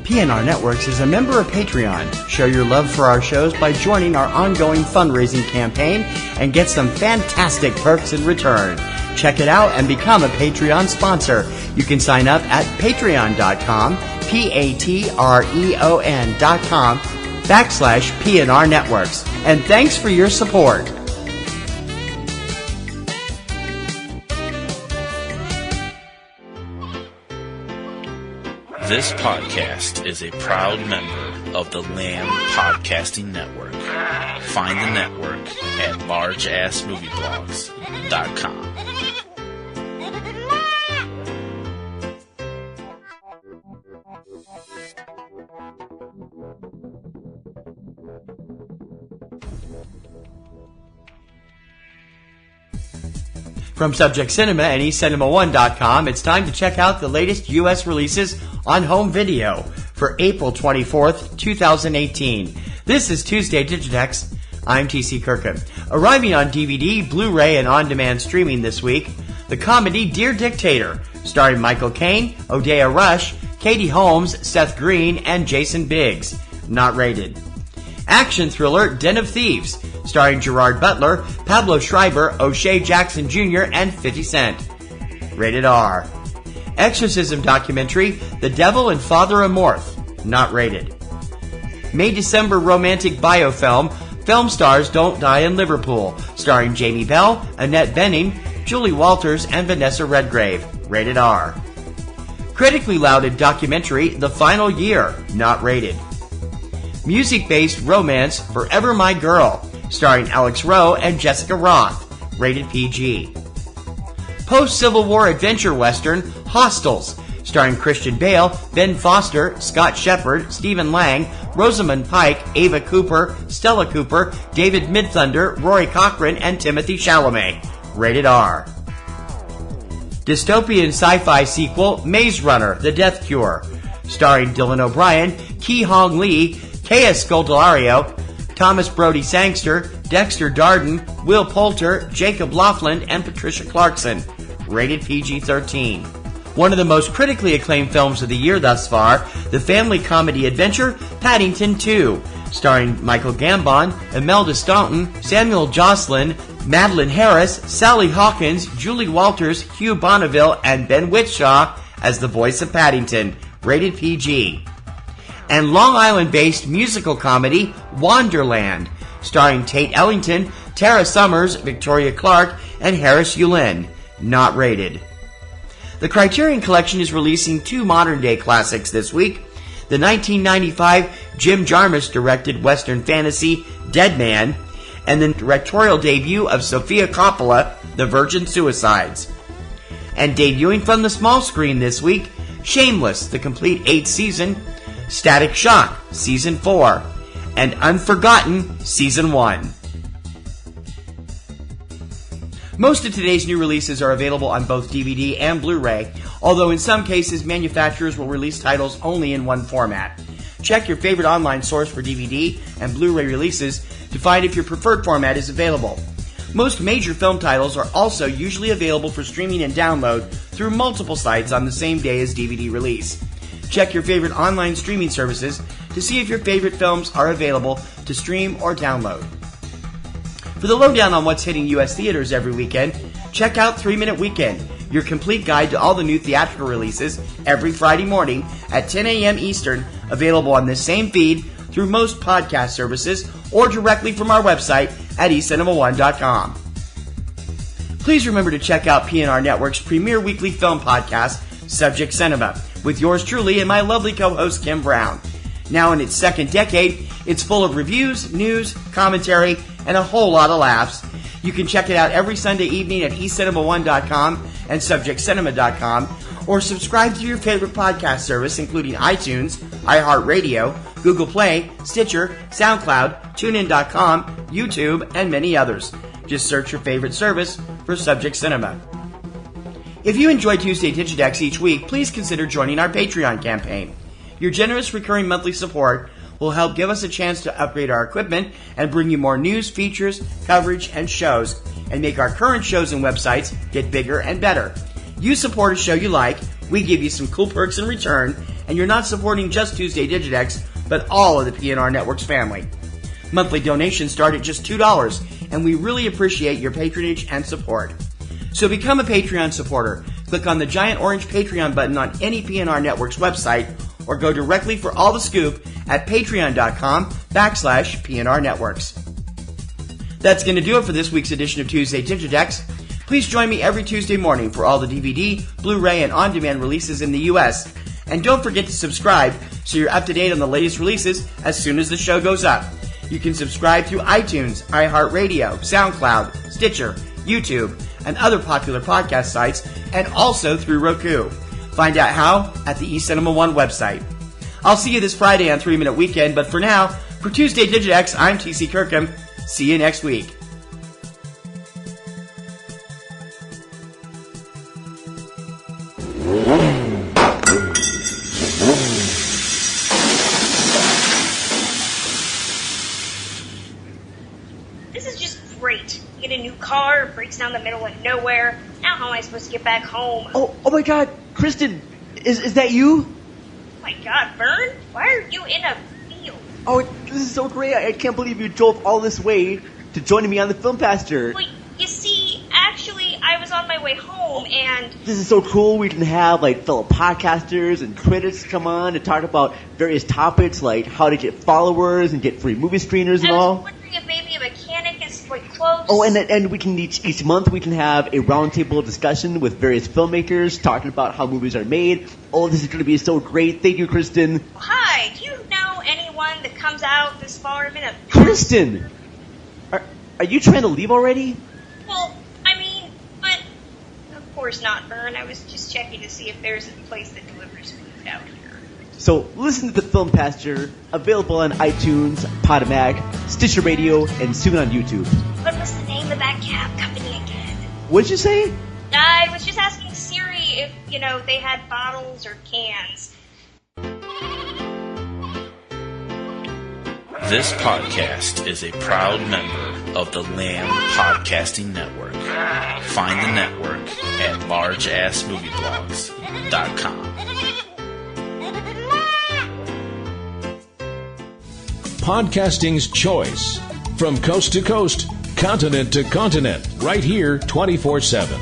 PNR Networks is a member of Patreon. Show your love for our shows by joining our ongoing fundraising campaign and get some fantastic perks in return. Check it out and become a Patreon sponsor. You can sign up at patreon.com, patreon.com/PNR Networks. And thanks for your support. This podcast is a proud member of the Lamb Podcasting Network. Find the network at largeassmovieblogs.com. From Subject Cinema and eCinemaOne.com, it's time to check out the latest U.S. releases on home video for April 24th, 2018. This is Tuesday Digidex. I'm TC Kirkham. Arriving on DVD, Blu-ray, and on-demand streaming this week, the comedy Dear Dictator, starring Michael Caine, Odeya Rush, Katie Holmes, Seth Green, and Jason Biggs. Not rated. Action thriller Den of Thieves, starring Gerard Butler, Pablo Schreiber, O'Shea Jackson Jr., and 50 Cent. Rated R. Exorcism documentary The Devil and Father Amorth. Not rated. May-December romantic biofilm Film Stars Don't Die in Liverpool, starring Jamie Bell, Annette Bening, Julie Walters, and Vanessa Redgrave. Rated R. Critically lauded documentary The Final Year. Not rated. Music-based romance Forever My Girl, starring Alex Rowe and Jessica Roth. Rated PG. Post-Civil War adventure western Hostiles, starring Christian Bale, Ben Foster, Scott Shepard, Stephen Lang, Rosamund Pike, Ava Cooper, Stella Cooper, David Midthunder, Rory Cochrane, and Timothy Chalamet. Rated R. Dystopian sci-fi sequel Maze Runner: The Death Cure, starring Dylan O'Brien, Ki Hong Lee, Kea Scodelario, Thomas Brody Sangster, Dexter Darden, Will Poulter, Jacob Laughlin, and Patricia Clarkson. Rated PG-13. One of the most critically acclaimed films of the year thus far, the family comedy adventure Paddington 2, starring Michael Gambon, Imelda Staunton, Samuel Jocelyn, Madeline Harris, Sally Hawkins, Julie Walters, Hugh Bonneville, and Ben Whishaw as the voice of Paddington. Rated PG. And Long Island-based musical comedy Wonderland, starring Tate Ellington, Tara Summers, Victoria Clark, and Harris Yulin. Not rated. The Criterion Collection is releasing two modern-day classics this week. The 1995 Jim Jarmusch directed Western fantasy Dead Man, and the directorial debut of Sofia Coppola, The Virgin Suicides. And debuting from the small screen this week, Shameless, the complete 8th season, Static Shock, Season 4, and Unforgotten, Season 1. Most of today's new releases are available on both DVD and Blu-ray, although in some cases manufacturers will release titles only in one format. Check your favorite online source for DVD and Blu-ray releases to find if your preferred format is available. Most major film titles are also usually available for streaming and download through multiple sites on the same day as DVD release. Check your favorite online streaming services to see if your favorite films are available to stream or download. For the lowdown on what's hitting U.S. theaters every weekend, check out 3 Minute Weekend, your complete guide to all the new theatrical releases every Friday morning at 10 a.m. Eastern, available on this same feed through most podcast services or directly from our website at eCinemaOne.com. Please remember to check out PNR Network's premier weekly film podcast, Subject Cinema, with yours truly and my lovely co-host Kim Brown. Now in its second decade, it's full of reviews, news, commentary, and a whole lot of laughs. You can check it out every Sunday evening at eCinemaOne.com and SubjectCinema.com, or subscribe to your favorite podcast service including iTunes, iHeartRadio, Google Play, Stitcher, SoundCloud, TuneIn.com, YouTube, and many others. Just search your favorite service for Subject Cinema. If you enjoy Tuesday Digidex each week, please consider joining our Patreon campaign. Your generous recurring monthly support will help give us a chance to upgrade our equipment and bring you more news, features, coverage, and shows, and make our current shows and websites get bigger and better. You support a show you like, we give you some cool perks in return, and you're not supporting just Tuesday Digidex, but all of the PNR Networks family. Monthly donations start at just $2, and we really appreciate your patronage and support. So become a Patreon supporter. Click on the giant orange Patreon button on any PNR Networks website, or go directly for all the scoop at patreon.com/PNR Networks. That's going to do it for this week's edition of Tuesday Digidex. Please join me every Tuesday morning for all the DVD, Blu-ray, and on-demand releases in the U.S. And don't forget to subscribe so you're up to date on the latest releases as soon as the show goes up. You can subscribe through iTunes, iHeartRadio, SoundCloud, Stitcher, YouTube, and other popular podcast sites, and also through Roku. Find out how at the eCinemaOne website. I'll see you this Friday on 3 Minute Weekend, but for now, for Tuesday Digidex, I'm TC Kirkham. See you next week. This is just great. You get a new car, breaks down the middle of nowhere. Now how am I supposed to get back home? Oh my God, Kristen, is that you? Oh my God, Vern? Why are you in a field? Oh, this is so great. I can't believe you drove all this way to join me on the Film Pastor. Well, you see, actually, I was on my way home and... This is so cool. We can have fellow podcasters and critics come on to talk about various topics like how to get followers and get free movie screeners and all. I was wondering if maybe a mechanic is close. Oh, and we can each month we can have a roundtable discussion with various filmmakers talking about how movies are made. Oh, this is going to be so great. Thank you, Kristen. Hi, do you know anyone that comes out this far? I'm in a... Kristen! Are you trying to leave already? Well, I mean, but... Of course not, Vern. I was just checking to see if there's a place that delivers food out here. So listen to the Film Pastor, available on iTunes, Podomac, Stitcher Radio, and soon on YouTube. What was the name of that cab company again? What'd you say? I was just asking Siri if, they had bottles or cans. This podcast is a proud member of the Lamb Podcasting Network. Find the network at largeassmovieblogs.com. Podcasting's choice. From coast to coast, continent to continent, right here 24/7.